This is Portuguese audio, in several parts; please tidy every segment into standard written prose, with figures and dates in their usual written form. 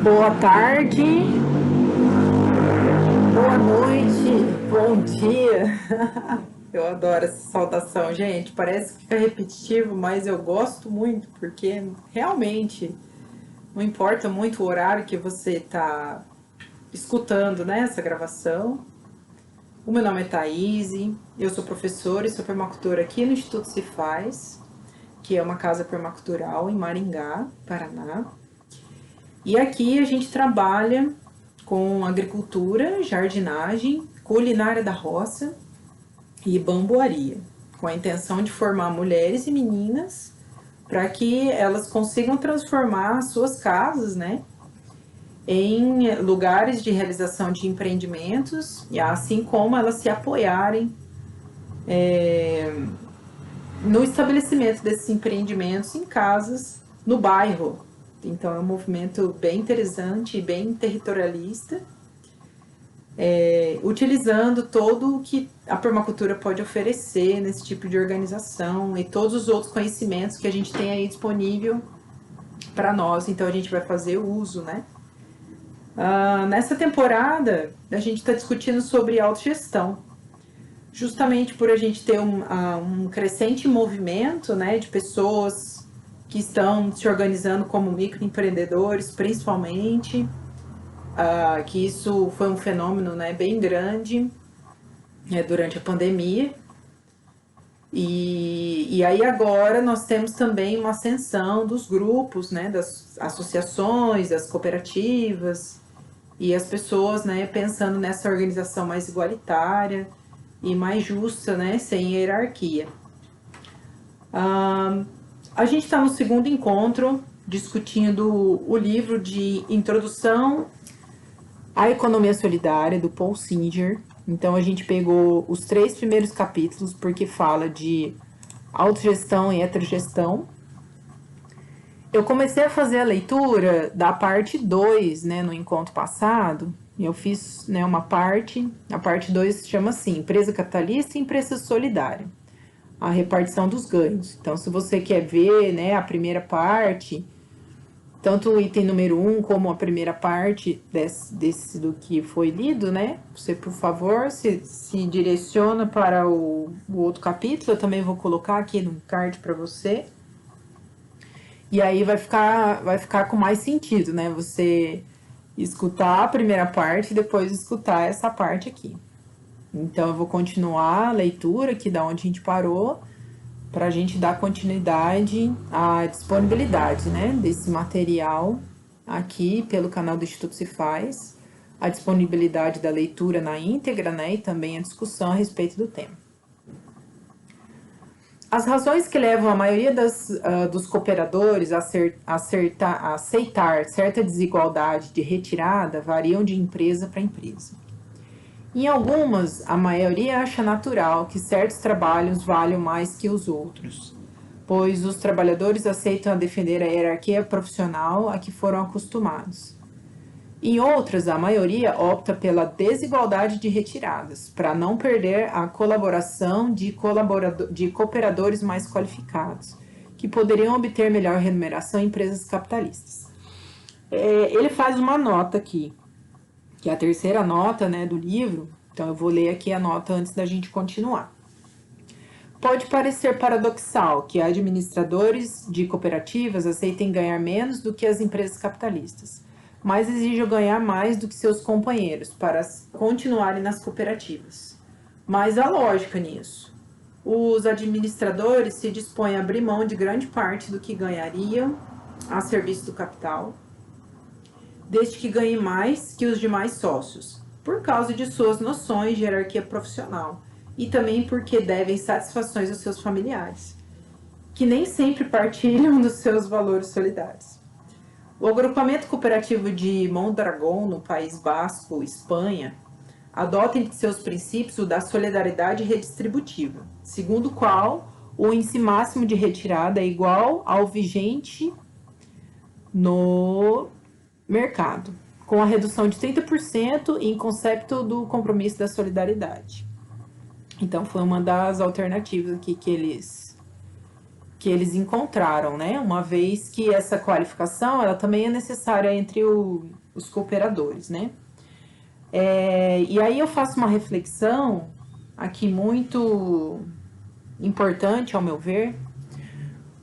Boa tarde, boa noite, bom dia. Eu adoro essa saudação, gente. Parece que fica repetitivo, mas eu gosto muito porque realmente não importa muito o horário que você está escutando, né, essa gravação. O meu nome é Thaís, eu sou professora e sou permacultora aqui no Instituto Cefaz, que é uma casa permacultural em Maringá, Paraná. E aqui a gente trabalha com agricultura, jardinagem, culinária da roça e bamboaria, com a intenção de formar mulheres e meninas para que elas consigam transformar suas casas, né, em lugares de realização de empreendimentos, e assim como elas se apoiarem no estabelecimento desses empreendimentos em casas no bairro. Então é um movimento bem interessante e bem territorialista, utilizando todo o que a permacultura pode oferecer nesse tipo de organização e todos os outros conhecimentos que a gente tem aí disponível para nós. Então a gente vai fazer uso, né? Nessa temporada a gente está discutindo sobre autogestão, justamente por a gente ter um crescente movimento, né, de pessoas que estão se organizando como microempreendedores, principalmente, que isso foi um fenômeno, né, bem grande durante a pandemia. E aí agora nós temos também uma ascensão dos grupos, né, das associações, das cooperativas, e as pessoas, né, pensando nessa organização mais igualitária e mais justa, né, sem hierarquia. A gente está no segundo encontro discutindo o livro de Introdução à Economia Solidária, do Paul Singer. Então a gente pegou os 3 primeiros capítulos, porque fala de autogestão e heterogestão. Eu comecei a fazer a leitura da parte 2, né, no encontro passado. Eu fiz, né, uma parte, a parte 2 se chama assim, Empresa Capitalista e Empresa Solidária, a repartição dos ganhos. Então, se você quer ver, né, a primeira parte, tanto o item número 1 como a primeira parte desse do que foi lido, né, você, por favor, se direciona para o outro capítulo. Eu também vou colocar aqui no card para você. E aí vai ficar com mais sentido, né? Você escutar a primeira parte e depois escutar essa parte aqui. Então eu vou continuar a leitura aqui da onde a gente parou, para a gente dar continuidade à disponibilidade, né, desse material aqui pelo canal do Instituto Cefaz, a disponibilidade da leitura na íntegra, né, e também a discussão a respeito do tema. As razões que levam a maioria dos cooperadores a aceitar certa desigualdade de retirada variam de empresa para empresa. Em algumas, a maioria acha natural que certos trabalhos valham mais que os outros, pois os trabalhadores aceitam defender a hierarquia profissional a que foram acostumados. Em outras, a maioria opta pela desigualdade de retiradas, para não perder a colaboração de cooperadores mais qualificados, que poderiam obter melhor remuneração em empresas capitalistas. Ele faz uma nota aqui, que é a terceira nota, né, do livro. Então eu vou ler aqui a nota antes da gente continuar. Pode parecer paradoxal que administradores de cooperativas aceitem ganhar menos do que as empresas capitalistas, mas exijam ganhar mais do que seus companheiros para continuarem nas cooperativas. Mas há lógica nisso. Os administradores se dispõem a abrir mão de grande parte do que ganhariam a serviço do capital, desde que ganhem mais que os demais sócios, por causa de suas noções de hierarquia profissional e também porque devem satisfações aos seus familiares, que nem sempre partilham dos seus valores solidários. O agrupamento cooperativo de Mondragón, no País Basco, Espanha, adota entre seus princípios o da solidariedade redistributiva, segundo o qual o índice máximo de retirada é igual ao vigente no mercado, com a redução de 30% em conceito do compromisso da solidariedade. Então foi uma das alternativas aqui que que eles encontraram, né? Uma vez que essa qualificação ela também é necessária entre os cooperadores, né? E aí eu faço uma reflexão aqui muito importante, ao meu ver,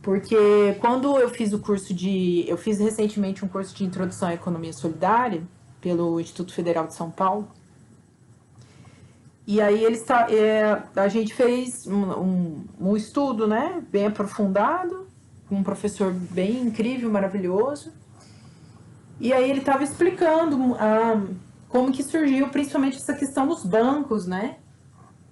porque quando eu fiz eu fiz recentemente um curso de introdução à economia solidária pelo Instituto Federal de São Paulo. E aí a gente fez um estudo, né, bem aprofundado, com um professor bem incrível, maravilhoso. E aí ele estava explicando como que surgiu principalmente essa questão dos bancos, né,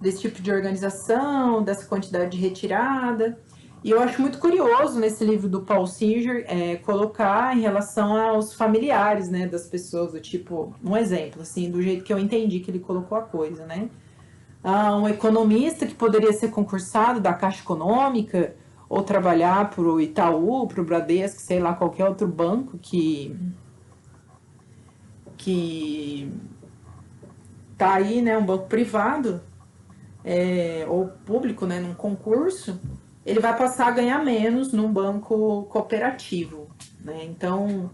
desse tipo de organização, dessa quantidade de retirada. E eu acho muito curioso nesse livro do Paul Singer colocar em relação aos familiares, né, das pessoas, do tipo, um exemplo, assim, do jeito que eu entendi que ele colocou a coisa, né? Um economista que poderia ser concursado da Caixa Econômica ou trabalhar para o Itaú, para o Bradesco, sei lá, qualquer outro banco que tá aí, né, um banco privado ou público, né, num concurso, ele vai passar a ganhar menos num banco cooperativo, né? Então,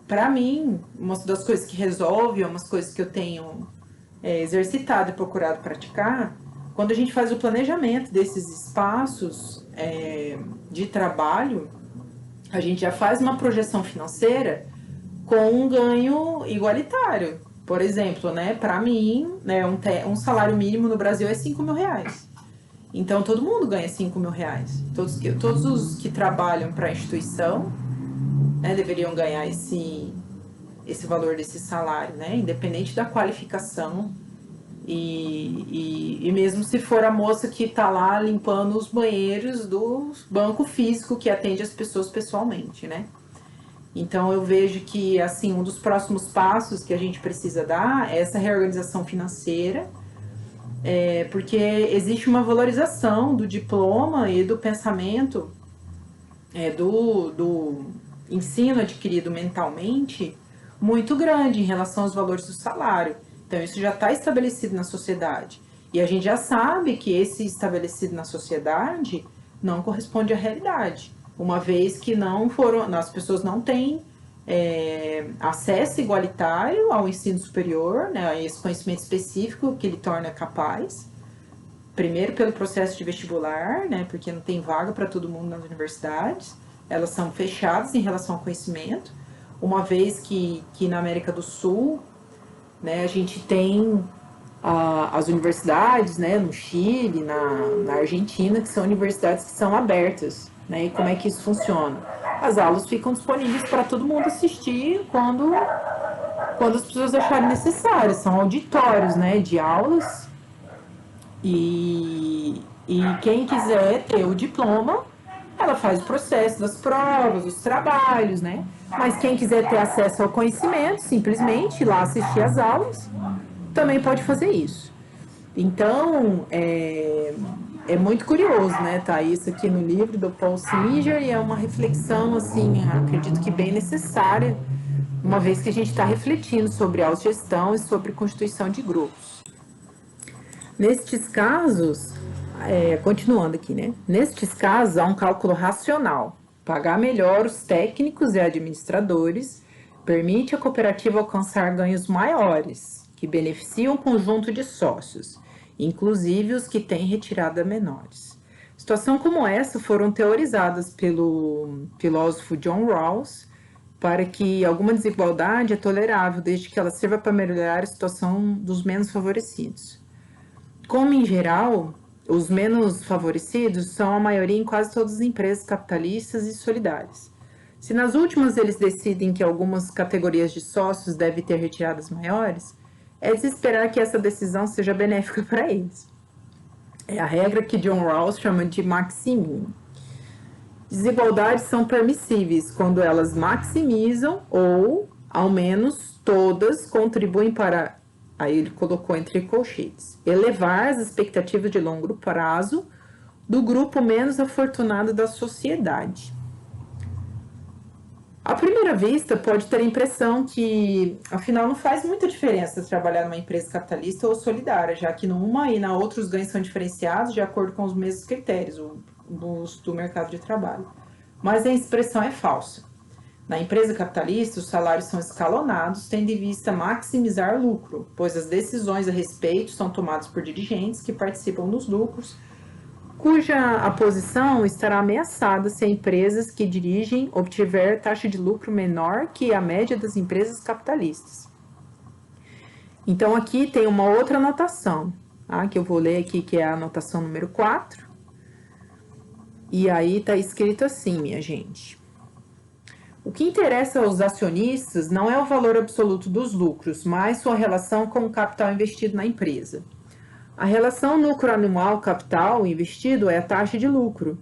para mim, uma das coisas que resolve, umas coisas que eu tenho exercitado e procurado praticar, quando a gente faz o planejamento desses espaços de trabalho, a gente já faz uma projeção financeira com um ganho igualitário. Por exemplo, né, para mim, né, um salário mínimo no Brasil é 5 mil reais. Então, todo mundo ganha 5 mil reais. Todos os que trabalham para a instituição, né, deveriam ganhar esse valor desse salário, né, independente da qualificação. E mesmo se for a moça que está lá limpando os banheiros do banco físico que atende as pessoas pessoalmente, né? Então eu vejo que assim um dos próximos passos que a gente precisa dar é essa reorganização financeira, porque existe uma valorização do diploma e do pensamento do ensino adquirido mentalmente muito grande em relação aos valores do salário. Então isso já está estabelecido na sociedade. E a gente já sabe que esse estabelecido na sociedade não corresponde à realidade, uma vez que as pessoas não têm acesso igualitário ao ensino superior, né, a esse conhecimento específico que ele torna capaz, primeiro pelo processo de vestibular, né, porque não tem vaga para todo mundo nas universidades, elas são fechadas em relação ao conhecimento, uma vez que na América do Sul, né, a gente tem as universidades, né, no Chile, na Argentina, que são universidades que são abertas, né, e como é que isso funciona? As aulas ficam disponíveis para todo mundo assistir quando as pessoas acharem necessário, são auditórios, né, de aulas, e quem quiser ter o diploma, ela faz o processo das provas, os trabalhos, né, mas quem quiser ter acesso ao conhecimento, simplesmente ir lá assistir às aulas, também pode fazer isso. Então, é muito curioso, né? Tá isso aqui no livro do Paul Singer e é uma reflexão, assim, acredito que bem necessária, uma vez que a gente está refletindo sobre autogestão e sobre constituição de grupos. Nestes casos, continuando aqui, né? Nestes casos, há um cálculo racional. Pagar melhor os técnicos e administradores permite à cooperativa alcançar ganhos maiores, que beneficiam o conjunto de sócios, inclusive os que têm retirada menores. Situação como essa foram teorizadas pelo filósofo John Rawls para que alguma desigualdade é tolerável desde que ela sirva para melhorar a situação dos menos favorecidos. Como, em geral, os menos favorecidos são a maioria em quase todas as empresas capitalistas e solidárias. Se nas últimas eles decidem que algumas categorias de sócios devem ter retiradas maiores, é de se esperar que essa decisão seja benéfica para eles. É a regra que John Rawls chama de maximin. Desigualdades são permissíveis quando elas maximizam ou, ao menos, todas contribuem para, aí ele colocou entre colchetes, elevar as expectativas de longo prazo do grupo menos afortunado da sociedade. À primeira vista, pode ter a impressão que, afinal, não faz muita diferença trabalhar numa empresa capitalista ou solidária, já que numa e na outra os ganhos são diferenciados de acordo com os mesmos critérios, do mercado de trabalho. Mas a expressão é falsa. Na empresa capitalista, os salários são escalonados, tendo em vista maximizar lucro, pois as decisões a respeito são tomadas por dirigentes que participam dos lucros, cuja a posição estará ameaçada se a empresa que dirigem obtiver taxa de lucro menor que a média das empresas capitalistas. Então, aqui tem uma outra anotação, tá? Que eu vou ler aqui, que é a anotação número 4. E aí está escrito assim, minha gente. O que interessa aos acionistas não é o valor absoluto dos lucros, mas sua relação com o capital investido na empresa. A relação lucro anual capital investido é a taxa de lucro.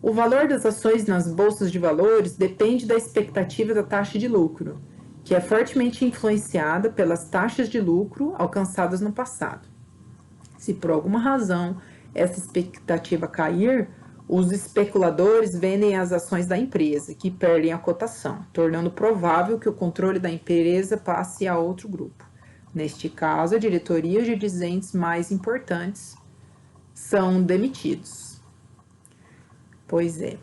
O valor das ações nas bolsas de valores depende da expectativa da taxa de lucro, que é fortemente influenciada pelas taxas de lucro alcançadas no passado. Se por alguma razão essa expectativa cair, os especuladores vendem as ações da empresa, que perdem a cotação, tornando provável que o controle da empresa passe a outro grupo. Neste caso, a diretoria e os dirigentes mais importantes são demitidos. Pois é.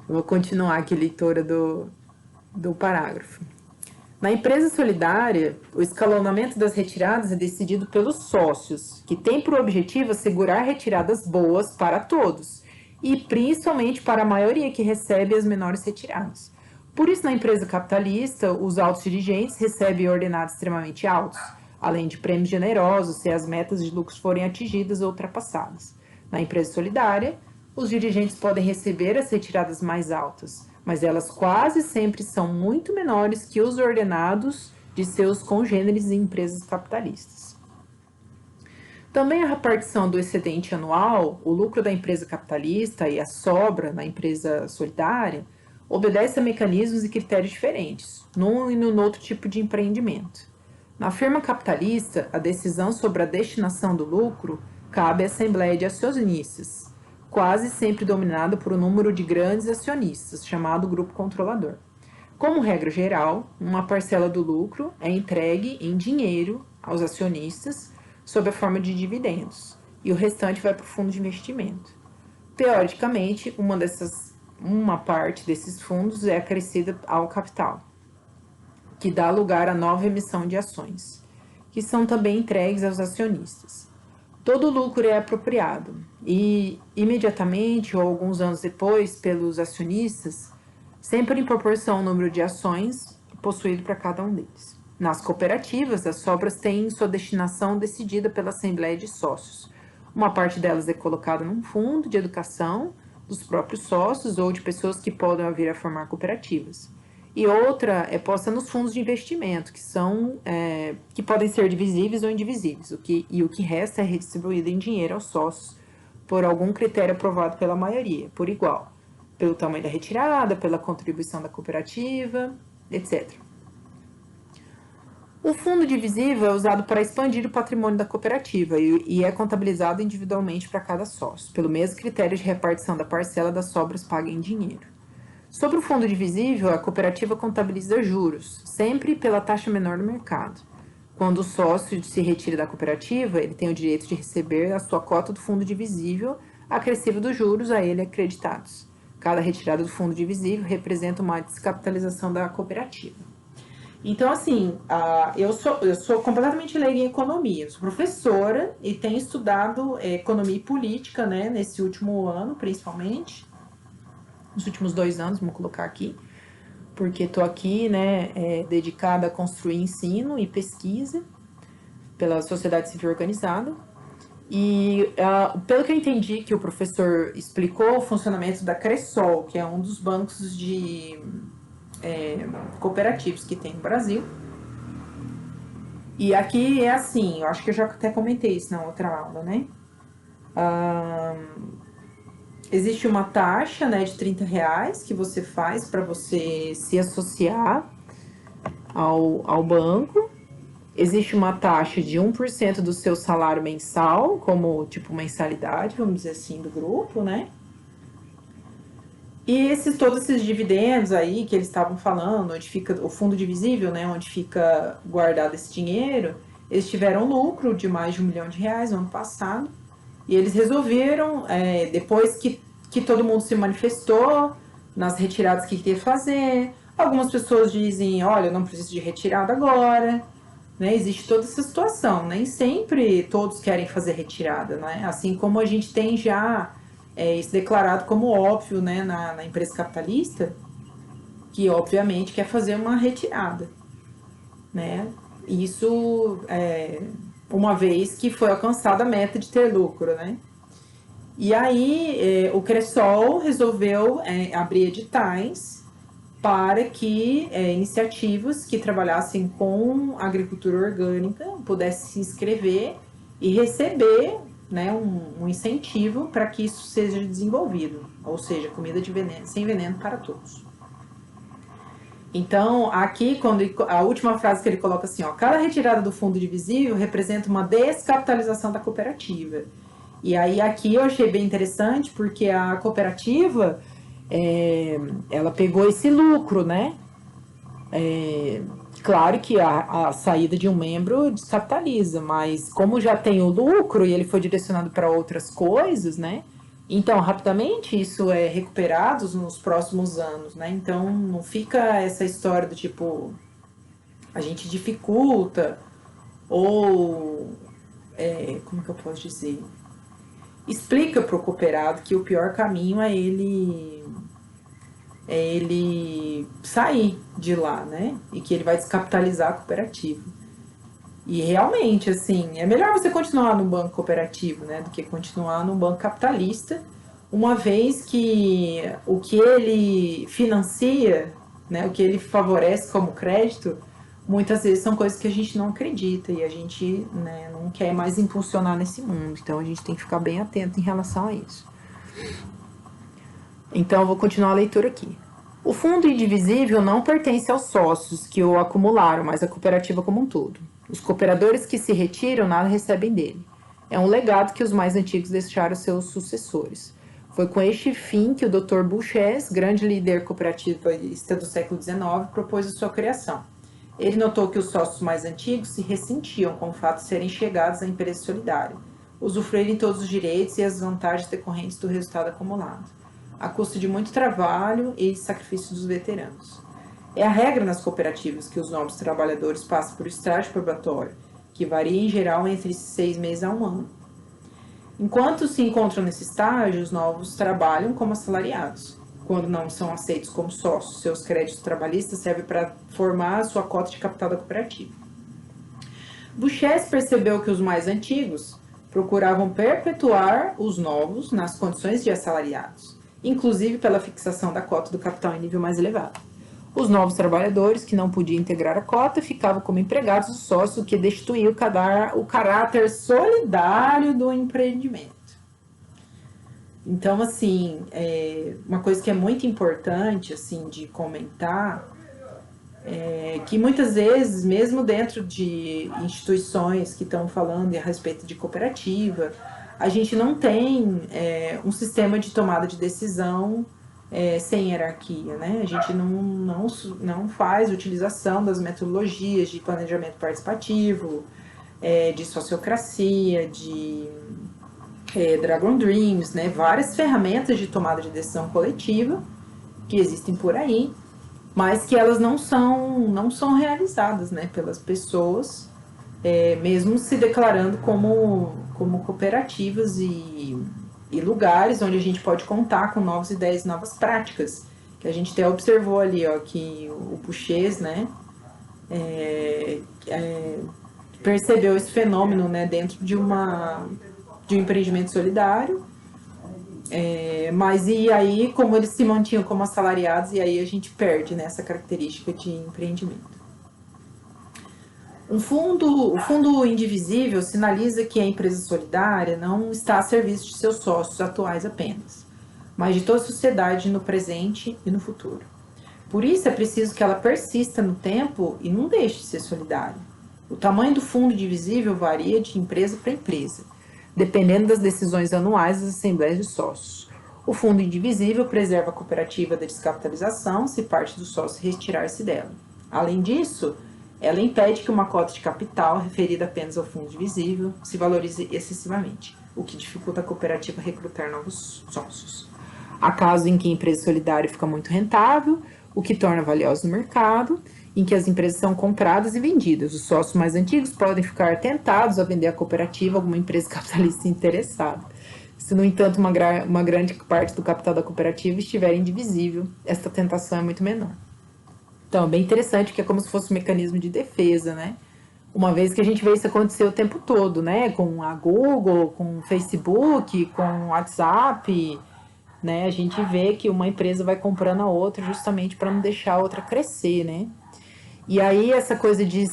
Vou continuar aqui a leitura do parágrafo. Na empresa solidária, o escalonamento das retiradas é decidido pelos sócios, que tem por objetivo assegurar retiradas boas para todos, e principalmente para a maioria que recebe as menores retiradas. Por isso, na empresa capitalista, os altos dirigentes recebem ordenados extremamente altos, além de prêmios generosos se as metas de lucros forem atingidas ou ultrapassadas. Na empresa solidária, os dirigentes podem receber as retiradas mais altas, mas elas quase sempre são muito menores que os ordenados de seus congêneres em empresas capitalistas. Também a repartição do excedente anual, o lucro da empresa capitalista e a sobra na empresa solidária, obedece a mecanismos e critérios diferentes, num e no outro tipo de empreendimento. Na firma capitalista, a decisão sobre a destinação do lucro cabe à Assembleia de Acionistas, quase sempre dominada por um número de grandes acionistas, chamado grupo controlador. Como regra geral, uma parcela do lucro é entregue em dinheiro aos acionistas sob a forma de dividendos, e o restante vai para o fundo de investimento. Teoricamente, uma parte desses fundos é acrescida ao capital, que dá lugar à nova emissão de ações, que são também entregues aos acionistas. Todo o lucro é apropriado e, imediatamente ou alguns anos depois, pelos acionistas, sempre em proporção ao número de ações possuído para cada um deles. Nas cooperativas, as sobras têm sua destinação decidida pela Assembleia de Sócios. Uma parte delas é colocada num fundo de educação dos próprios sócios ou de pessoas que podem vir a formar cooperativas. E outra é posta nos fundos de investimento, que podem ser divisíveis ou indivisíveis, o que resta é redistribuído em dinheiro aos sócios por algum critério aprovado pela maioria, por igual, pelo tamanho da retirada, pela contribuição da cooperativa, etc. O fundo divisível é usado para expandir o patrimônio da cooperativa e é contabilizado individualmente para cada sócio, pelo mesmo critério de repartição da parcela das sobras paga em dinheiro. Sobre o fundo divisível, a cooperativa contabiliza juros, sempre pela taxa menor do mercado. Quando o sócio se retira da cooperativa, ele tem o direito de receber a sua cota do fundo divisível, acrescível dos juros a ele acreditados. Cada retirada do fundo divisível representa uma descapitalização da cooperativa. Então, assim, eu sou completamente leiga em economia, eu sou professora e tenho estudado economia e política, né, nesse último ano, principalmente. Nos últimos 2 anos, vamos colocar aqui, porque estou aqui, né, dedicada a construir ensino e pesquisa pela sociedade civil organizada. E, pelo que eu entendi que o professor explicou, o funcionamento da Cressol, que é um dos bancos de cooperativos que tem no Brasil. E aqui é assim, eu acho que eu já até comentei isso na outra aula, né? Existe uma taxa, né, de R$30 que você faz para você se associar ao banco. Existe uma taxa de 1% do seu salário mensal, como tipo mensalidade, vamos dizer assim, do grupo, né? E todos esses dividendos aí que eles estavam falando, onde fica o fundo divisível, né, onde fica guardado esse dinheiro, eles tiveram lucro de mais de R$1 milhão no ano passado. E eles resolveram, depois que todo mundo se manifestou nas retiradas que queria fazer, algumas pessoas dizem, olha, eu não preciso de retirada agora, né? Existe toda essa situação, nem sempre todos querem fazer retirada, né? Assim como a gente tem já isso declarado como óbvio, né, na empresa capitalista, que obviamente quer fazer uma retirada, né? Isso uma vez que foi alcançada a meta de ter lucro, né? E aí o Cressol resolveu abrir editais para que iniciativas que trabalhassem com agricultura orgânica pudessem se inscrever e receber, né, um incentivo para que isso seja desenvolvido, ou seja, comida de veneno, sem veneno para todos. Então, aqui, a última frase que ele coloca assim, ó, cada retirada do fundo divisível representa uma descapitalização da cooperativa. E aí, aqui eu achei bem interessante, porque a cooperativa, ela pegou esse lucro, né? Claro que a saída de um membro descapitaliza, mas como já tem o lucro e ele foi direcionado para outras coisas, né? Então, rapidamente isso é recuperado nos próximos anos, né? Então, não fica essa história do tipo, a gente dificulta ou, como que eu posso dizer? Explica para o cooperado que o pior caminho é ele sair de lá, né? E que ele vai descapitalizar a cooperativa. E realmente, assim, é melhor você continuar no banco cooperativo, né, do que continuar no banco capitalista, uma vez que o que ele financia, né, o que ele favorece como crédito, muitas vezes são coisas que a gente não acredita e a gente, né, não quer mais impulsionar nesse mundo. Então a gente tem que ficar bem atento em relação a isso. Então eu vou continuar a leitura aqui. O fundo indivisível não pertence aos sócios que o acumularam, mas à cooperativa como um todo. Os cooperadores que se retiram nada recebem dele. É um legado que os mais antigos deixaram aos seus sucessores. Foi com este fim que o Dr. Buches, grande líder cooperativista do século XIX, propôs a sua criação. Ele notou que os sócios mais antigos se ressentiam com o fato de serem chegados à empresa solidária, usufruírem todos os direitos e as vantagens decorrentes do resultado acumulado, a custo de muito trabalho e sacrifício dos veteranos. É a regra nas cooperativas que os novos trabalhadores passam por estágio probatório, que varia em geral entre 6 meses a 1 ano. Enquanto se encontram nesse estágio, os novos trabalham como assalariados. Quando não são aceitos como sócios, seus créditos trabalhistas servem para formar a sua cota de capital da cooperativa. Buches percebeu que os mais antigos procuravam perpetuar os novos nas condições de assalariados, inclusive pela fixação da cota do capital em nível mais elevado. Os novos trabalhadores que não podiam integrar a cota ficavam como empregados do sócio, o que destituía o caráter solidário do empreendimento. Então, assim, uma coisa que é muito importante, assim, de comentar é que muitas vezes, mesmo dentro de instituições que estão falando a respeito de cooperativa, a gente não tem um sistema de tomada de decisão sem hierarquia, né? A gente não faz utilização das metodologias de planejamento participativo, de sociocracia, de Dragon Dreams, né? Várias ferramentas de tomada de decisão coletiva que existem por aí, mas que elas não são realizadas, né, pelas pessoas, mesmo se declarando como cooperativas e lugares onde a gente pode contar com novas ideias e novas práticas, que a gente até observou ali, ó, que o Buches, né, percebeu esse fenômeno, né, dentro de um empreendimento solidário, mas e aí, como eles se mantinham como assalariados, e aí a gente perde, né, essa característica de empreendimento. O fundo indivisível sinaliza que a empresa solidária não está a serviço de seus sócios atuais apenas, mas de toda a sociedade no presente e no futuro. Por isso é preciso que ela persista no tempo e não deixe de ser solidária. O tamanho do fundo indivisível varia de empresa para empresa, dependendo das decisões anuais das assembleias de sócios. O fundo indivisível preserva a cooperativa da descapitalização se parte do sócio retirar-se dela. Além disso, ela impede que uma cota de capital referida apenas ao fundo divisível se valorize excessivamente. o que dificulta a cooperativa recrutar novos sócios. Há casos em que a empresa solidária fica muito rentável, o que torna valiosa no mercado, em que as empresas são compradas e vendidas. Os sócios mais antigos podem ficar tentados a vender a cooperativa a alguma empresa capitalista interessada. Se, no entanto, uma grande parte do capital da cooperativa estiver indivisível, esta tentação é muito menor. Então, é bem interessante que é como se fosse um mecanismo de defesa, né? Uma vez que a gente vê isso acontecer o tempo todo, né? Com a Google, com o Facebook, com o WhatsApp, né? A gente vê que uma empresa vai comprando a outra justamente para não deixar a outra crescer, né? E aí essa coisa de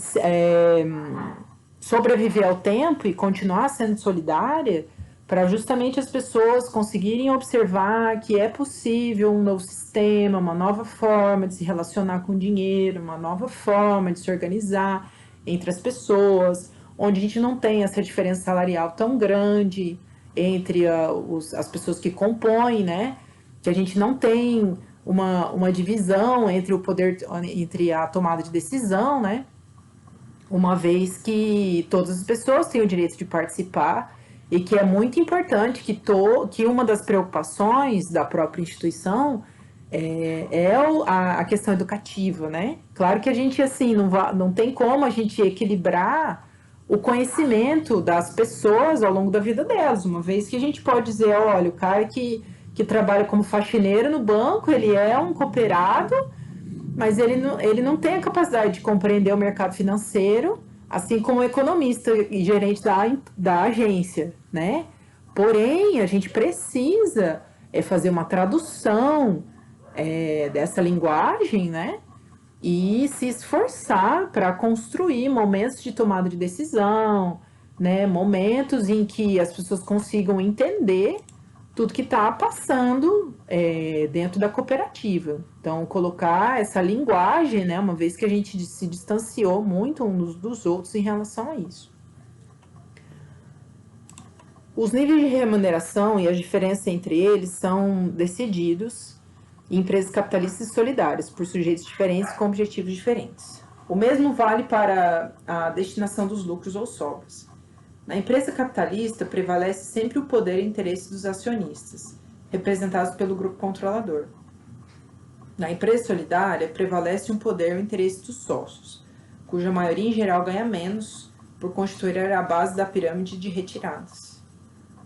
sobreviver ao tempo e continuar sendo solidária para justamente as pessoas conseguirem observar que é possível um novo sistema, uma nova forma de se relacionar com o dinheiro, uma nova forma de se organizar entre as pessoas, onde a gente não tem essa diferença salarial tão grande entre as pessoas que compõem, né? Que a gente não tem uma divisão entre o poder, entre a tomada de decisão, né? Uma vez que todas as pessoas têm o direito de participar e que é muito importante que uma das preocupações da própria instituição é a questão educativa, né? Claro que a gente, assim, não tem como a gente equilibrar o conhecimento das pessoas ao longo da vida delas, uma vez que a gente pode dizer, olha, o cara que trabalha como faxineiro no banco, ele é um cooperado, mas ele não tem a capacidade de compreender o mercado financeiro, assim como o economista e gerente da agência, né? Porém, a gente precisa fazer uma tradução dessa linguagem, né? E se esforçar para construir momentos de tomada de decisão, né? Momentos em que as pessoas consigam entender tudo que está passando dentro da cooperativa. Então, colocar essa linguagem, né, uma vez que a gente se distanciou muito uns dos outros em relação a isso. Os níveis de remuneração e as diferenças entre eles são decididos em empresas capitalistas e solidárias, por sujeitos diferentes com objetivos diferentes. O mesmo vale para a destinação dos lucros ou sobras. Na empresa capitalista, prevalece sempre o poder e interesse dos acionistas, representados pelo grupo controlador. Na empresa solidária, prevalece um poder e o interesse dos sócios, cuja maioria em geral ganha menos, por constituir a base da pirâmide de retiradas.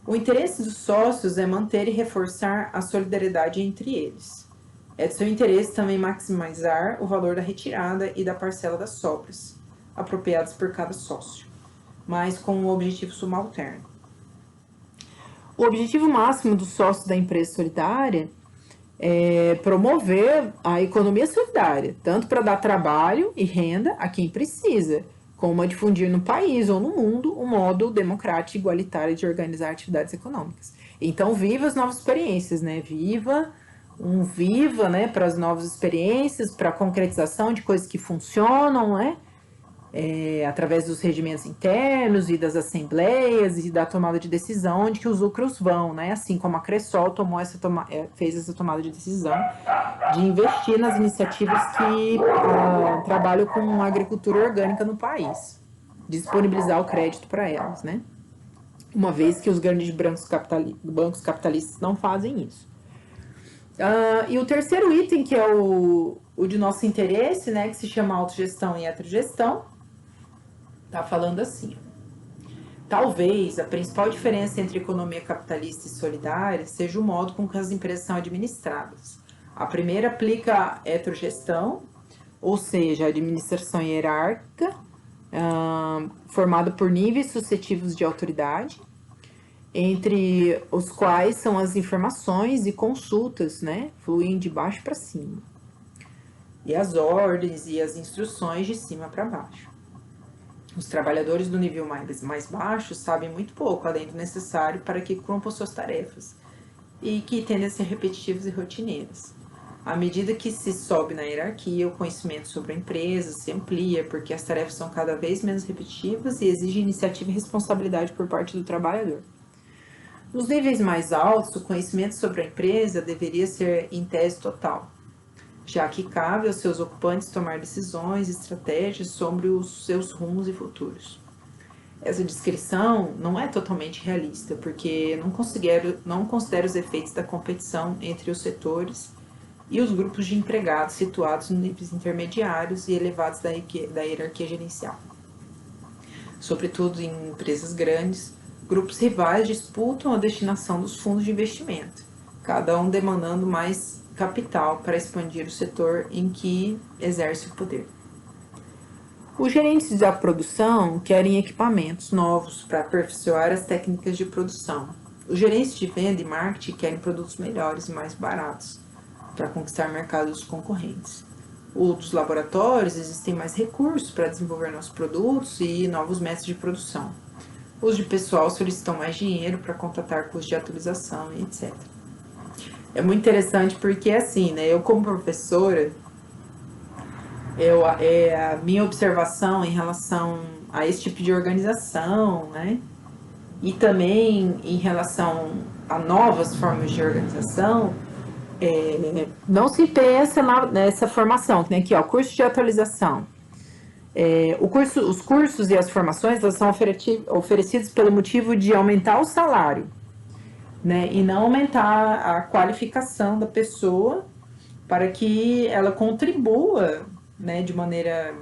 O interesse dos sócios é manter e reforçar a solidariedade entre eles. É de seu interesse também maximizar o valor da retirada e da parcela das sobras, apropriadas por cada sócio, mas com um objetivo subalterno. O objetivo máximo dos sócios da empresa solidária é promover a economia solidária, tanto para dar trabalho e renda a quem precisa, como a difundir no país ou no mundo um modo democrático e igualitário de organizar atividades econômicas. Então, viva as novas experiências, né? Viva, né, para as novas experiências, para a concretização de coisas que funcionam, né? Através dos regimentos internos e das assembleias e da tomada de decisão onde que os lucros vão, né? Assim como a Cressol fez essa tomada de decisão de investir nas iniciativas que trabalham com agricultura orgânica no país, disponibilizar o crédito para elas, né? Uma vez que os grandes bancos capitalistas não fazem isso. E o terceiro item, que é o de nosso interesse, né, que se chama autogestão e heterogestão, está falando assim: talvez a principal diferença entre economia capitalista e solidária seja o modo com que as empresas são administradas. A primeira aplica a heterogestão, ou seja, a administração hierárquica, formada por níveis sucessivos de autoridade, entre os quais são as informações e consultas, né, fluem de baixo para cima, e as ordens e as instruções de cima para baixo. Os trabalhadores do nível mais baixo sabem muito pouco, além do necessário para que cumpram suas tarefas, e que tendem a ser repetitivas e rotineiras. À medida que se sobe na hierarquia, o conhecimento sobre a empresa se amplia, porque as tarefas são cada vez menos repetitivas e exigem iniciativa e responsabilidade por parte do trabalhador. Nos níveis mais altos, o conhecimento sobre a empresa deveria ser em tese total, já que cabe aos seus ocupantes tomar decisões e estratégias sobre os seus rumos e futuros. Essa descrição não é totalmente realista, porque não considera os efeitos da competição entre os setores e os grupos de empregados situados nos níveis intermediários e elevados da hierarquia gerencial. Sobretudo em empresas grandes, grupos rivais disputam a destinação dos fundos de investimento, cada um demandando mais capital para expandir o setor em que exerce o poder. Os gerentes da produção querem equipamentos novos para aperfeiçoar as técnicas de produção. Os gerentes de venda e marketing querem produtos melhores e mais baratos para conquistar mercados concorrentes. Os dos laboratórios existem mais recursos para desenvolver novos produtos e novos métodos de produção. Os de pessoal solicitam mais dinheiro para contratar custos de atualização e etc. É muito interessante porque, assim, né, eu como professora, a minha observação em relação a esse tipo de organização, né, e também em relação a novas formas de organização, não se pensa nessa formação, que tem aqui, ó, curso de atualização. Os cursos e as formações elas são oferecidos pelo motivo de aumentar o salário, né, e não aumentar a qualificação da pessoa para que ela contribua, né, de maneira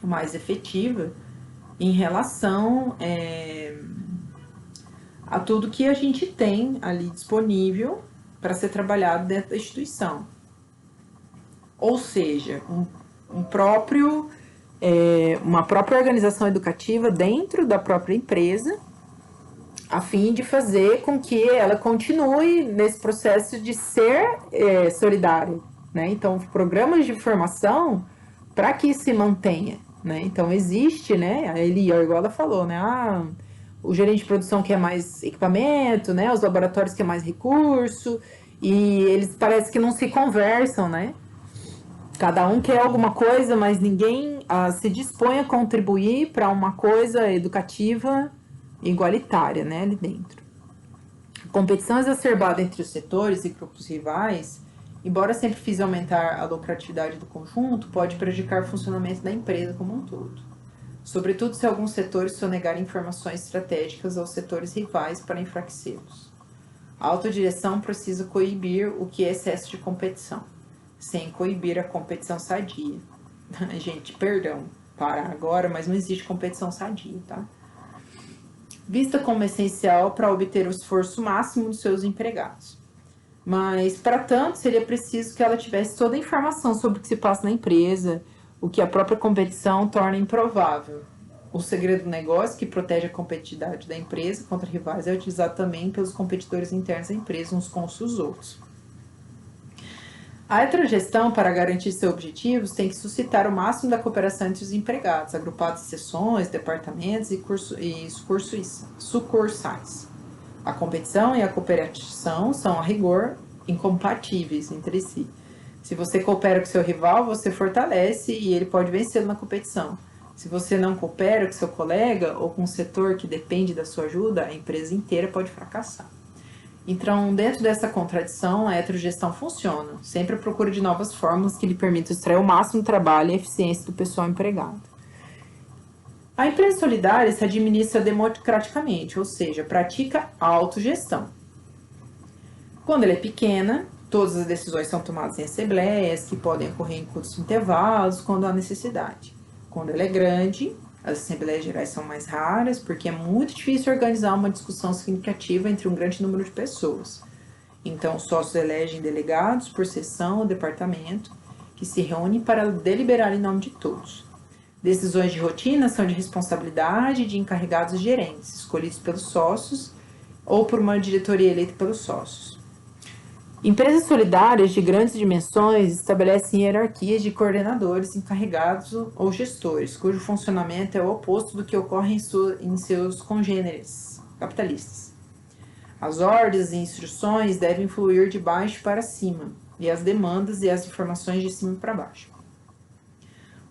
mais efetiva em relação a tudo que a gente tem ali disponível para ser trabalhado dentro da instituição. Ou seja, uma própria organização educativa dentro da própria empresa, a fim de fazer com que ela continue nesse processo de ser solidária, né? Então, programas de formação para que se mantenha, né? Então, existe, né? A Elia, igual ela falou, né? O gerente de produção quer mais equipamento, né? Os laboratórios quer mais recurso, e eles parece que não se conversam, né? Cada um quer alguma coisa, mas ninguém se dispõe a contribuir para uma coisa educativa igualitária, né, ali dentro. A competição exacerbada entre os setores e grupos rivais, embora sempre vise aumentar a lucratividade do conjunto, pode prejudicar o funcionamento da empresa como um todo. Sobretudo se alguns setores sonegarem informações estratégicas aos setores rivais para enfraquecê-los. A autodireção precisa coibir o que é excesso de competição, sem coibir a competição sadia. Gente, perdão, parar agora, mas não existe competição sadia, tá? Vista como essencial para obter o esforço máximo dos seus empregados. Mas, para tanto, seria preciso que ela tivesse toda a informação sobre o que se passa na empresa, o que a própria competição torna improvável. O segredo do negócio, que protege a competitividade da empresa contra rivais, é utilizado também pelos competidores internos da empresa uns com os outros. A heterogestão, para garantir seus objetivos, tem que suscitar o máximo da cooperação entre os empregados, agrupados em seções, departamentos e sucursais. A competição e a cooperação são, a rigor, incompatíveis entre si. Se você coopera com seu rival, você fortalece e ele pode vencê-lo na competição. Se você não coopera com seu colega ou com um setor que depende da sua ajuda, a empresa inteira pode fracassar. Então, dentro dessa contradição, a heterogestão funciona, sempre à procura de novas fórmulas que lhe permitam extrair o máximo do trabalho e eficiência do pessoal empregado. A empresa solidária se administra democraticamente, ou seja, pratica a autogestão. Quando ela é pequena, todas as decisões são tomadas em assembleias, que podem ocorrer em curtos intervalos, quando há necessidade. Quando ela é grande, as assembleias gerais são mais raras, porque é muito difícil organizar uma discussão significativa entre um grande número de pessoas. Então, os sócios elegem delegados por seção ou departamento, que se reúnem para deliberar em nome de todos. Decisões de rotina são de responsabilidade de encarregados e gerentes, escolhidos pelos sócios ou por uma diretoria eleita pelos sócios. Empresas solidárias de grandes dimensões estabelecem hierarquias de coordenadores, encarregados ou gestores, cujo funcionamento é o oposto do que ocorre em seus congêneres capitalistas. As ordens e instruções devem fluir de baixo para cima, e as demandas e as informações de cima para baixo.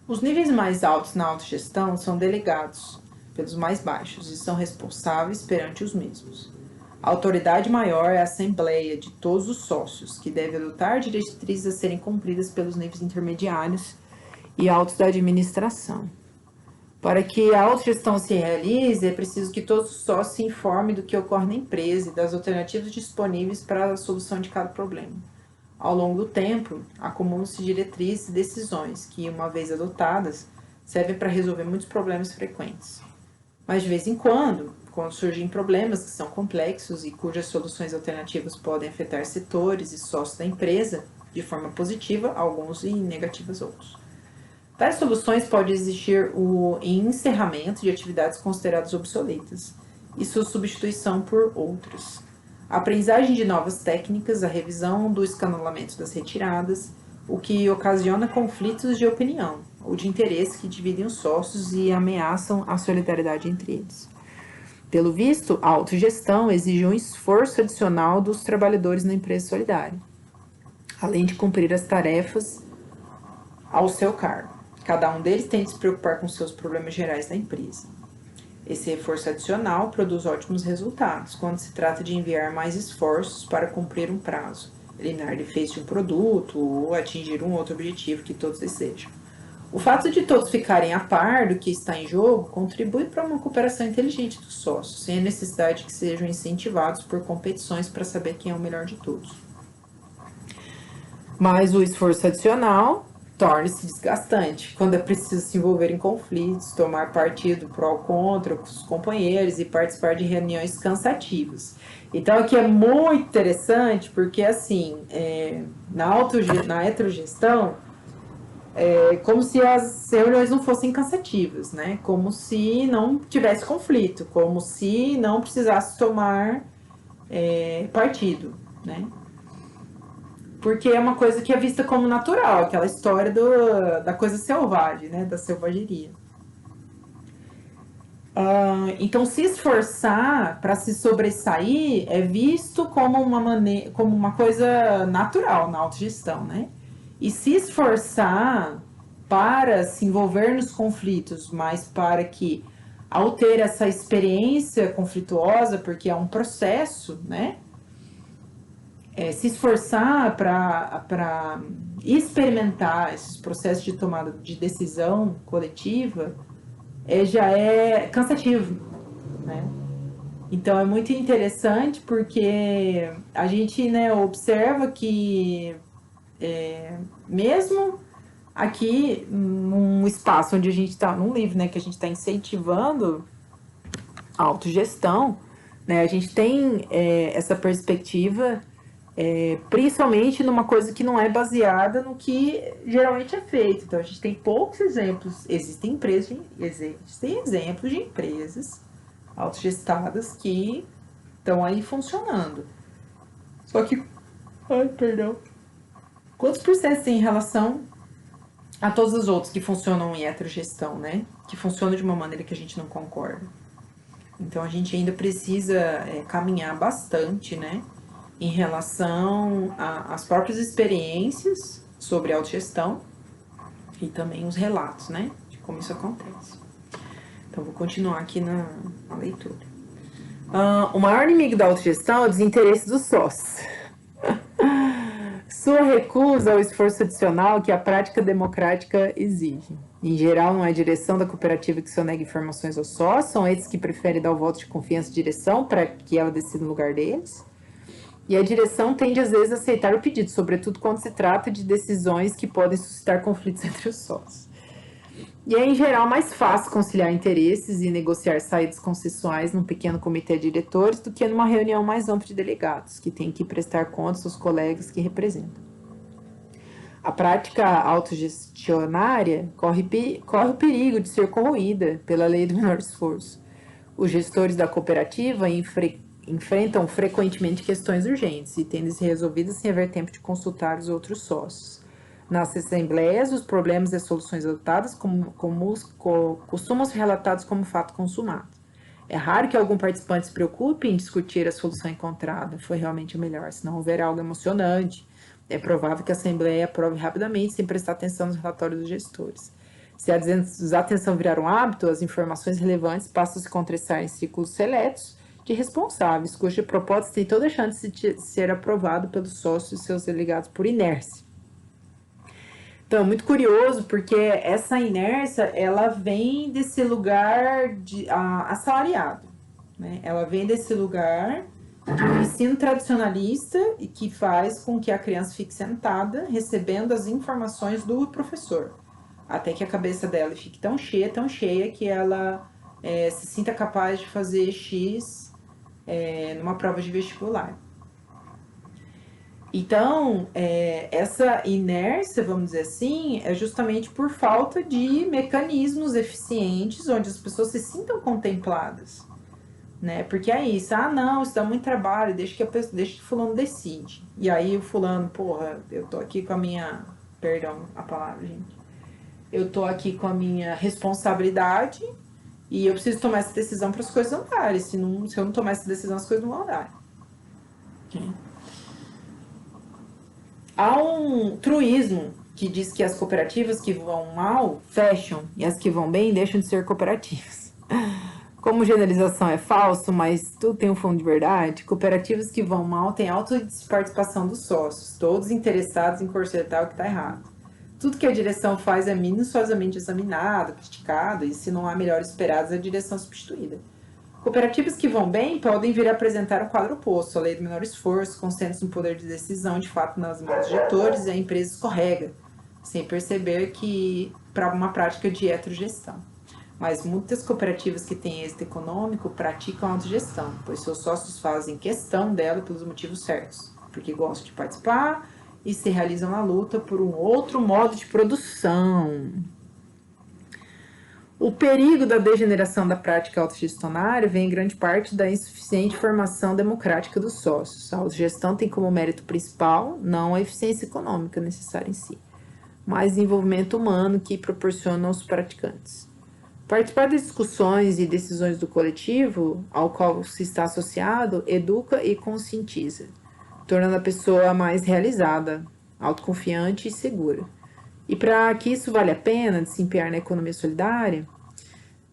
Os níveis mais altos na autogestão são delegados pelos mais baixos e são responsáveis perante os mesmos. A autoridade maior é a assembleia de todos os sócios, que deve adotar diretrizes a serem cumpridas pelos níveis intermediários e altos da administração. Para que a autogestão se realize, é preciso que todos os sócios se informem do que ocorre na empresa e das alternativas disponíveis para a solução de cada problema. Ao longo do tempo, acumulam-se diretrizes e decisões que, uma vez adotadas, servem para resolver muitos problemas frequentes. Mas, de vez em quando surgem problemas que são complexos e cujas soluções alternativas podem afetar setores e sócios da empresa de forma positiva, alguns, e negativas outros. Tais soluções podem existir o encerramento de atividades consideradas obsoletas e sua substituição por outras. A aprendizagem de novas técnicas, a revisão do escalonamento das retiradas, o que ocasiona conflitos de opinião ou de interesse que dividem os sócios e ameaçam a solidariedade entre eles. Pelo visto, a autogestão exige um esforço adicional dos trabalhadores na empresa solidária, além de cumprir as tarefas ao seu cargo. Cada um deles tem de se preocupar com seus problemas gerais da empresa. Esse reforço adicional produz ótimos resultados quando se trata de enviar mais esforços para cumprir um prazo, eliminar defeitos de um produto ou atingir um outro objetivo que todos desejam. O fato de todos ficarem a par do que está em jogo contribui para uma cooperação inteligente dos sócios, sem a necessidade de que sejam incentivados por competições para saber quem é o melhor de todos. Mas o esforço adicional torna-se desgastante quando é preciso se envolver em conflitos, tomar partido pró ou contra os companheiros e participar de reuniões cansativas. Então aqui é muito interessante porque assim, na heterogestão, é como se as reuniões não fossem cansativas, né? Como se não tivesse conflito, como se não precisasse tomar partido, né? Porque é uma coisa que é vista como natural, aquela história da coisa selvagem, né? Da selvageria. Então, se esforçar para se sobressair é visto como uma coisa natural na autogestão, né? E se esforçar para se envolver nos conflitos, mas para que, ao ter essa experiência conflituosa, porque é um processo, né? Se esforçar para experimentar esses processos de tomada de decisão coletiva já é cansativo, né? Então é muito interessante porque a gente, né, observa que mesmo aqui num espaço onde a gente está, num livro, né, que a gente está incentivando a autogestão, né, a gente tem essa perspectiva principalmente numa coisa que não é baseada no que geralmente é feito. Então a gente tem poucos exemplos. Existem exemplos de empresas autogestadas que estão aí funcionando. Só que, quantos por cento tem em relação a todos os outros que funcionam em heterogestão, né? Que funcionam de uma maneira que a gente não concorda. Então a gente ainda precisa caminhar bastante, né? Em relação às próprias experiências sobre autogestão e também os relatos, né, de como isso acontece. Então, vou continuar aqui na leitura. O maior inimigo da autogestão é o desinteresse dos sócios. Sua recusa ao esforço adicional que a prática democrática exige. Em geral, não é a direção da cooperativa que sonega informações aos sócios, são esses que preferem dar o voto de confiança e direção para que ela decida no lugar deles. E a direção tende, às vezes, a aceitar o pedido, sobretudo quando se trata de decisões que podem suscitar conflitos entre os sócios. E é, em geral, mais fácil conciliar interesses e negociar saídas consensuais num pequeno comitê de diretores do que numa reunião mais ampla de delegados, que têm que prestar contas aos colegas que representam. A prática autogestionária corre o perigo de ser corroída pela lei do menor esforço. Os gestores da cooperativa enfrentam frequentemente questões urgentes e tendem a ser resolvidas sem haver tempo de consultar os outros sócios. Nas assembleias, os problemas e as soluções adotadas costumam ser relatados como fato consumado. É raro que algum participante se preocupe em discutir a solução encontrada, foi realmente a melhor, senão houver algo emocionante. É provável que a assembleia aprove rapidamente sem prestar atenção nos relatórios dos gestores. Se a desatenção virar um hábito, as informações relevantes passam a se concentrar em círculos seletos de responsáveis, cuja proposta tem toda a chance de ser aprovado pelos sócios e seus delegados por inércia. Então, é muito curioso, porque essa inércia, ela vem desse lugar de assalariado, né? Ela vem desse lugar do ensino tradicionalista e que faz com que a criança fique sentada, recebendo as informações do professor, até que a cabeça dela fique tão cheia, que ela se sinta capaz de fazer X numa prova de vestibular. Então, essa inércia, vamos dizer assim, é justamente por falta de mecanismos eficientes onde as pessoas se sintam contempladas, né? Porque é isso, não, isso dá muito trabalho, deixa que o fulano decide. E aí o fulano, porra, eu tô aqui com a minha, perdão a palavra, gente, eu tô aqui com a minha responsabilidade e eu preciso tomar essa decisão para as coisas andarem. Se eu não tomar essa decisão, as coisas não vão andar. Há um truísmo que diz que as cooperativas que vão mal fecham e as que vão bem deixam de ser cooperativas. Como generalização é falso, mas tudo tem um fundo de verdade, cooperativas que vão mal têm alta participação dos sócios, todos interessados em consertar o que está errado. Tudo que a direção faz é minuciosamente examinado, criticado, e se não há melhores esperados, a direção é substituída. Cooperativas que vão bem podem vir a apresentar um quadro oposto, a lei do menor esforço, concentra-se no poder de decisão de fato nas mãos dos gestores e a empresa escorrega, sem perceber que para uma prática de heterogestão. Mas muitas cooperativas que têm êxito econômico praticam autogestão, pois seus sócios fazem questão dela pelos motivos certos, porque gostam de participar e se realizam na luta por um outro modo de produção. O perigo da degeneração da prática autogestionária vem em grande parte da insuficiente formação democrática dos sócios. A autogestão tem como mérito principal não a eficiência econômica necessária em si, mas o desenvolvimento humano que proporciona aos praticantes. Participar das discussões e decisões do coletivo ao qual se está associado educa e conscientiza, tornando a pessoa mais realizada, autoconfiante e segura. E para que isso valha a pena de se empenhar na economia solidária,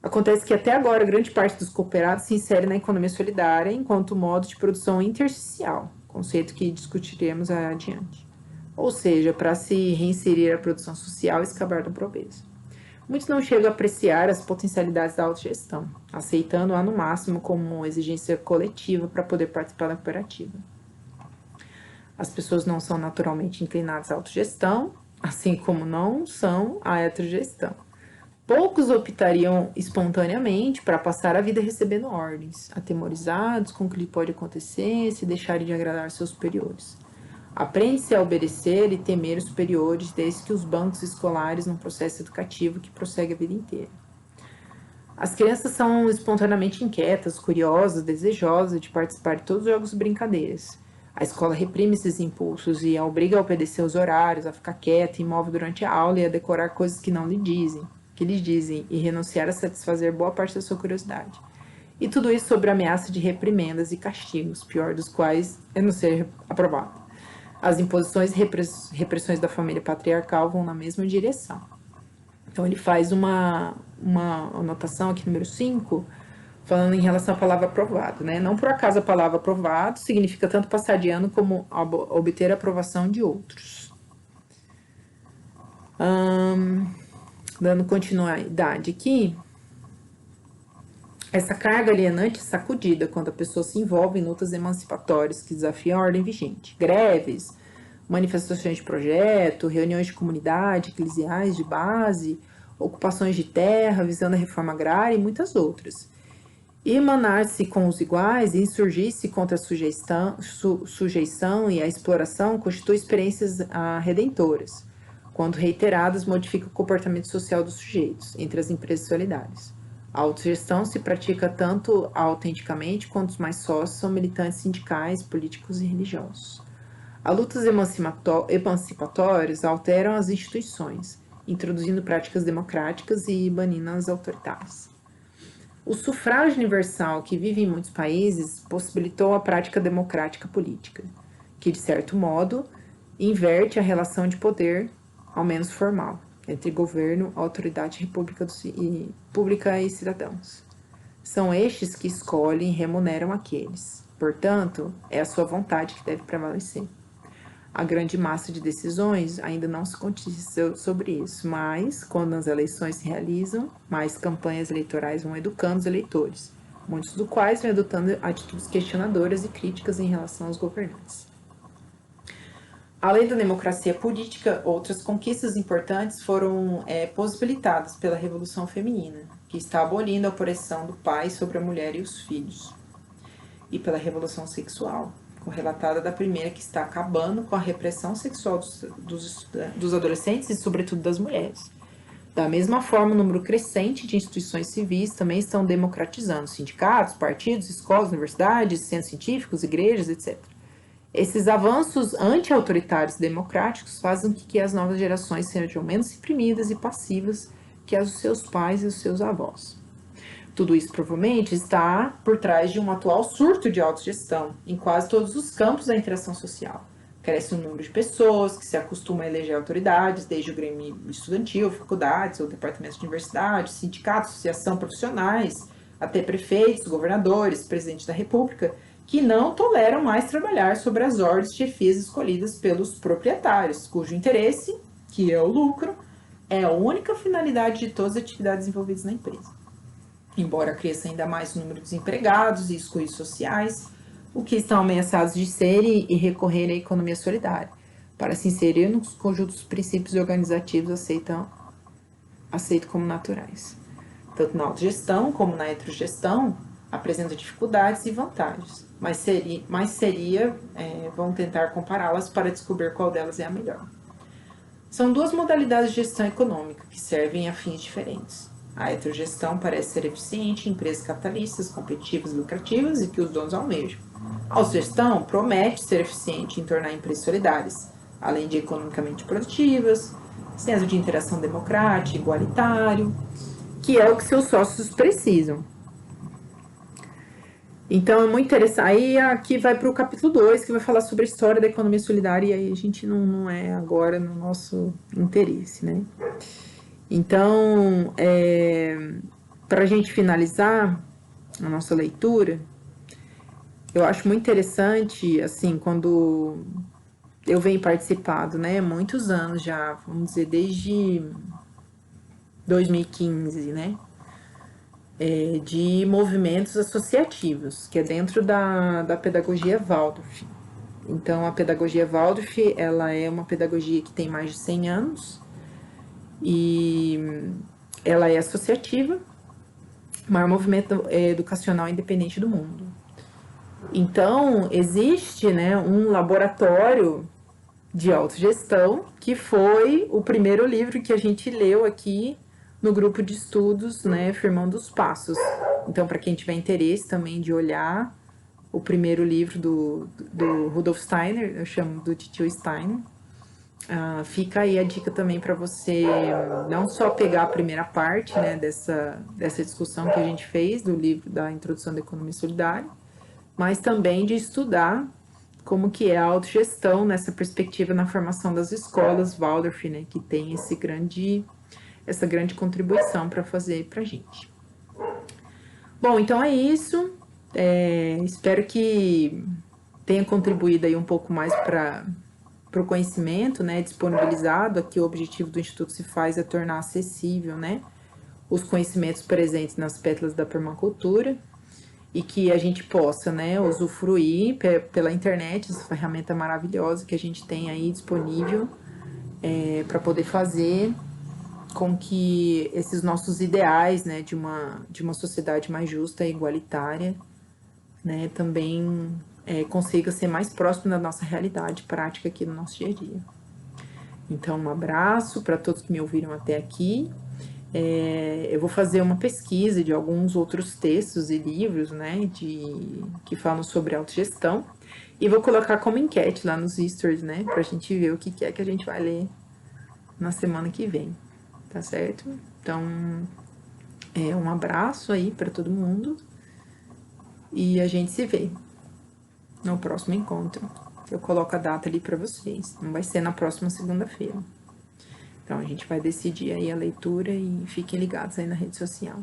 acontece que até agora grande parte dos cooperados se insere na economia solidária enquanto modo de produção intersticial, conceito que discutiremos adiante. Ou seja, para se reinserir a produção social e escapar da pobreza. Muitos não chegam a apreciar as potencialidades da autogestão, aceitando-a no máximo como uma exigência coletiva para poder participar da cooperativa. As pessoas não são naturalmente inclinadas à autogestão, assim como não são à heterogestão. Poucos optariam espontaneamente para passar a vida recebendo ordens, atemorizados com o que lhe pode acontecer se deixarem de agradar seus superiores. Aprende-se a obedecer e temer os superiores desde que os bancos escolares num processo educativo que prossegue a vida inteira. As crianças são espontaneamente inquietas, curiosas, desejosas de participar de todos os jogos e brincadeiras. A escola reprime esses impulsos e a obriga a obedecer os horários, a ficar quieta e imóvel durante a aula e a decorar coisas que lhes dizem e renunciar a satisfazer boa parte da sua curiosidade. E tudo isso sob a ameaça de reprimendas e castigos, pior dos quais é não ser aprovado. As imposições e repressões da família patriarcal vão na mesma direção. Então, ele faz uma anotação aqui, número 5, falando em relação à palavra aprovado, né? Não por acaso a palavra aprovado significa tanto passar de ano como obter a aprovação de outros. Dando continuidade aqui, essa carga alienante é sacudida quando a pessoa se envolve em lutas emancipatórias que desafiam a ordem vigente. Greves, manifestações de projeto, reuniões de comunidade, eclesiais de base, ocupações de terra, visando a reforma agrária e muitas outras. Emanar-se com os iguais e insurgir-se contra a sujeição e a exploração constitui experiências redentoras, quando reiteradas modificam o comportamento social dos sujeitos, entre as empresas solidárias. A autogestão se pratica tanto autenticamente quanto os mais sócios são militantes sindicais, políticos e religiosos. As lutas emancipatórias alteram as instituições, introduzindo práticas democráticas e banindo as autoritárias. O sufrágio universal que vive em muitos países possibilitou a prática democrática política, que, de certo modo, inverte a relação de poder, ao menos formal, entre governo, autoridade pública e cidadãos. São estes que escolhem e remuneram aqueles. Portanto, é a sua vontade que deve prevalecer. A grande massa de decisões ainda não se condiz sobre isso, mas quando as eleições se realizam, mais campanhas eleitorais vão educando os eleitores, muitos dos quais vão adotando atitudes questionadoras e críticas em relação aos governantes. Além da democracia política, outras conquistas importantes foram possibilitadas pela Revolução Feminina, que está abolindo a opressão do pai sobre a mulher e os filhos, e pela Revolução Sexual, correlatada da primeira, que está acabando com a repressão sexual dos adolescentes e, sobretudo, das mulheres. Da mesma forma, o número crescente de instituições civis também estão democratizando sindicatos, partidos, escolas, universidades, centros científicos, igrejas, etc. Esses avanços anti-autoritários e democráticos fazem com que as novas gerações sejam menos reprimidas e passivas que as dos seus pais e os seus avós. Tudo isso provavelmente está por trás de um atual surto de autogestão em quase todos os campos da interação social. Cresce o número de pessoas que se acostumam a eleger autoridades, desde o grêmio estudantil, faculdades ou departamentos de universidade, sindicatos, associação profissionais, até prefeitos, governadores, presidente da república, que não toleram mais trabalhar sobre as ordens de chefias escolhidas pelos proprietários, cujo interesse, que é o lucro, é a única finalidade de todas as atividades envolvidas na empresa. Embora cresça ainda mais o número de desempregados e excluídos sociais, o que estão ameaçados de ser e recorrer à economia solidária, para se inserir nos conjuntos de princípios organizativos aceitos como naturais. Tanto na autogestão como na heterogestão, apresenta dificuldades e vantagens, mas vão tentar compará-las para descobrir qual delas é a melhor. São duas modalidades de gestão econômica que servem a fins diferentes. A heterogestão parece ser eficiente em empresas capitalistas, competitivas e lucrativas e que os donos almejam. A autogestão promete ser eficiente em tornar empresas solidárias, além de economicamente produtivas, senso de interação democrática, igualitário, que é o que seus sócios precisam. Então, é muito interessante. Aí, aqui vai para o capítulo 2, que vai falar sobre a história da economia solidária, e aí a gente não é agora no nosso interesse, né? Então, para a gente finalizar a nossa leitura, eu acho muito interessante, assim, quando eu venho participado, né, muitos anos já, vamos dizer, desde 2015, né, de movimentos associativos, que é dentro da pedagogia Waldorf. Então, a pedagogia Waldorf, ela é uma pedagogia que tem mais de 100 anos e ela é associativa, o maior movimento educacional independente do mundo. Então, existe, né, um laboratório de autogestão, que foi o primeiro livro que a gente leu aqui no grupo de estudos, né, Firmando os Passos. Então, para quem tiver interesse também de olhar o primeiro livro do Rudolf Steiner, eu chamo do Titio Steiner, fica aí a dica também para você não só pegar a primeira parte, né, dessa discussão que a gente fez do livro da Introdução da Economia Solidária, mas também de estudar como que é a autogestão nessa perspectiva na formação das escolas Waldorf, né, que tem essa grande contribuição para fazer para a gente. Bom, então é isso. Espero que tenha contribuído aí um pouco mais para o conhecimento, né, disponibilizado. Aqui o objetivo do Instituto Se Faz é tornar acessível, né, os conhecimentos presentes nas pétalas da permacultura e que a gente possa, né, usufruir pela internet, essa ferramenta maravilhosa que a gente tem aí disponível para poder fazer com que esses nossos ideais, né, de uma sociedade mais justa e igualitária, né, também consiga ser mais próximo da nossa realidade prática aqui no nosso dia a dia. Então, um abraço para todos que me ouviram até aqui. Eu vou fazer uma pesquisa de alguns outros textos e livros, né, que falam sobre autogestão, e vou colocar como enquete lá nos stories, né, para a gente ver o que é que a gente vai ler na semana que vem, tá certo? Então, um abraço aí para todo mundo e a gente se vê no próximo encontro. Eu coloco a data ali para vocês, não vai ser na próxima segunda-feira. Então, a gente vai decidir aí a leitura e fiquem ligados aí na rede social.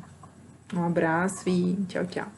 Um abraço e tchau, tchau.